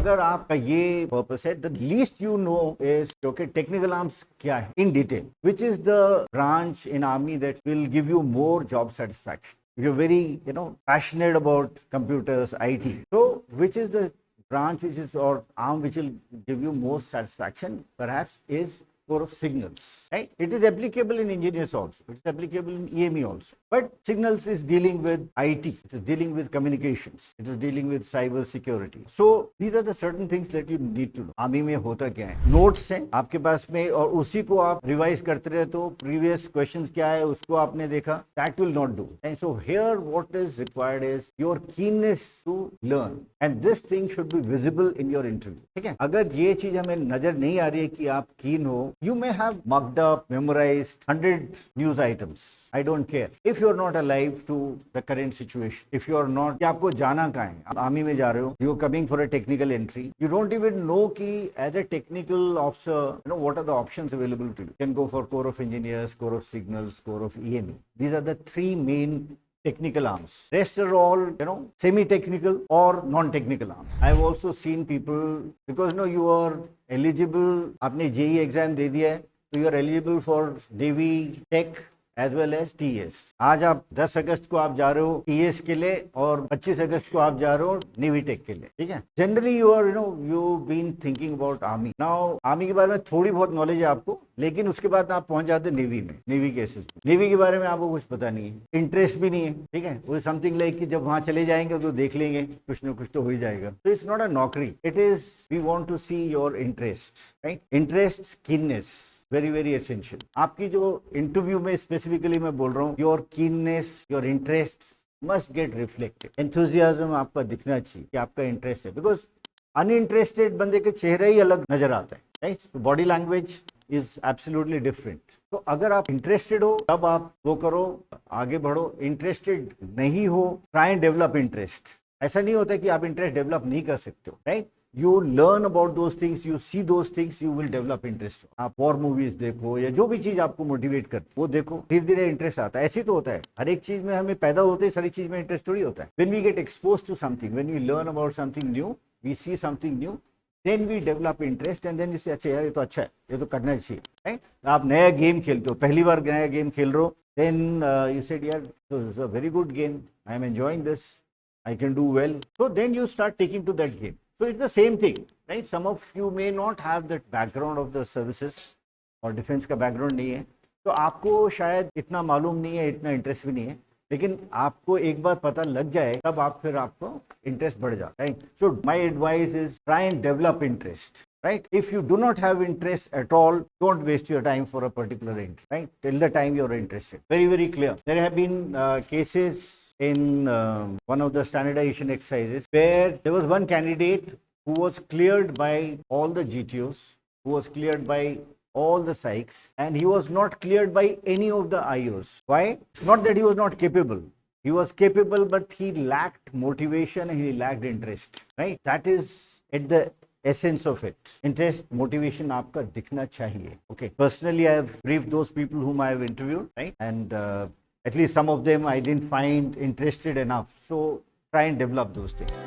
अगर आपका ये पर्पस है, the least you know is okay technical arms क्या है in detail, which is the branch in army that will give you more job satisfaction. If you're very, passionate about computers, IT. So, which is the branch which is or arm which will give you most satisfaction? Perhaps is core of signals. Right? It is applicable in engineers also. It is applicable in EME also. But signals is dealing with IT. It is dealing with communications. It is dealing with cyber security. So these are the certain things that you need to know. Army में होता क्या है? Notes हैं आपके पास में और उसी को आप रिवाइज करते रहे तो प्रीवियस क्वेश्चंस क्या है उसको आपने देखा. That will not do. And so here what is required is your keenness to learn. And this thing should be visible in your interview. ठीक है? अगर ये चीज हमें नजर नहीं आ रही है कि आप कीन हो, you may have mugged up, memorized 100 news items. I don't care. If you're not alive to the current situation, if you're not, कि आपको जाना कहाँ है, आप आर्मी में जा रहे हो, you're coming for a technical entry, you don't even know कि as a technical officer, what are the options available to you. You can go for Corps of Engineers, Corps of Signals, Corps of EME. These are the three main technical arms. Rest are all, semi-technical or non-technical arms. I have also seen people, because you are eligible, आपने JEE exam दे दिया है, तो you are eligible for Navy Tech as well as TS. आज आप 10 अगस्त को आप जा रहे हो TS के लिए और 25 अगस्त को आप जा रहे हो नेवी टेक के लिए. ठीक है. Generally you are you been thinking about army. Now army के बारे में थोड़ी बहुत नॉलेज है आपको, लेकिन उसके बाद आप पहुंच जाते नेवी में, नेवी केसेस में. नेवी के बारे में आपको कुछ पता नहीं है, इंटरेस्ट भी नहीं है. ठीक है. वो समथिंग लाइक कि जब वहां चले जाएंगे तो देख लेंगे, कुछ ना कुछ तो हो ही जाएगा. तो इट्स नॉट अ नौकरी, it is we want to see your interest. Right. Interest, keenness, very very essential. आपकी जो इंटरव्यू में स्पेसिफिकली मैं बोल रहा हूँ, your keenness, your interest must get reflected. Enthusiasm आपका दिखना चाहिए कि आपका इंटरेस्ट है, बिकॉज अनइंटरेस्टेड बंदे के चेहरे ही अलग नजर आता है. Right. Body language is absolutely different. तो अगर आप इंटरेस्टेड हो तब आप वो करो, आगे बढ़ो. इंटरेस्टेड नहीं हो, ट्राई एंड डेवलप इंटरेस्ट. ऐसा नहीं होता कि आप इंटरेस्ट डेवलप नहीं कर सकते हो. Right. You learn about those things, you see those things, you will develop interest. आप वॉर मूवीज देखो या जो भी चीज आपको मोटिवेट करती वो देखो, धीरे धीरे इंटरेस्ट आता है. ऐसे तो होता है हर एक चीज में, हमें पैदा होते ही सारी चीज में इंटरेस्ट थोड़ी होता है. When we get exposed to something, when we learn about something new, we see something new, then we develop interest and then you say अच्छा यार ये तो अच्छा है, ये तो करना चाहिए. Right? आप नया गेम खेलते हो, पहली बार नया गेम खेल रहे हो, then you said यार this is a very good game, I am enjoying this, I can do well. So then you start taking to that game. So it's the same thing, right? Some of you may not have that background of the services और defence का background नहीं है, तो आपको शायद इतना मालूम नहीं है, इतना इंटरेस्ट भी नहीं है. लेकिन आपको एक बार पता लग जाए तब आप फिर आपको इंटरेस्ट बढ़ जाता है. So my advice is try and develop interest. Right? If you do not have interest at all, don't waste your time for a particular interest. Right? Till the time you're interested. Very, very clear. There have been cases in one of the standardization exercises where there was one candidate who was cleared by all the GTOs, who was cleared by all the psychs, and he was not cleared by any of the IOs. Why? It's not that he was not capable. He was capable, but he lacked motivation and he lacked interest. Right? That is at the essence of it. Interest, motivation आपका दिखना चाहिए. Okay. Personally, I have briefed those people whom I have interviewed, right? And at least some of them I didn't find interested enough. So try and develop those things.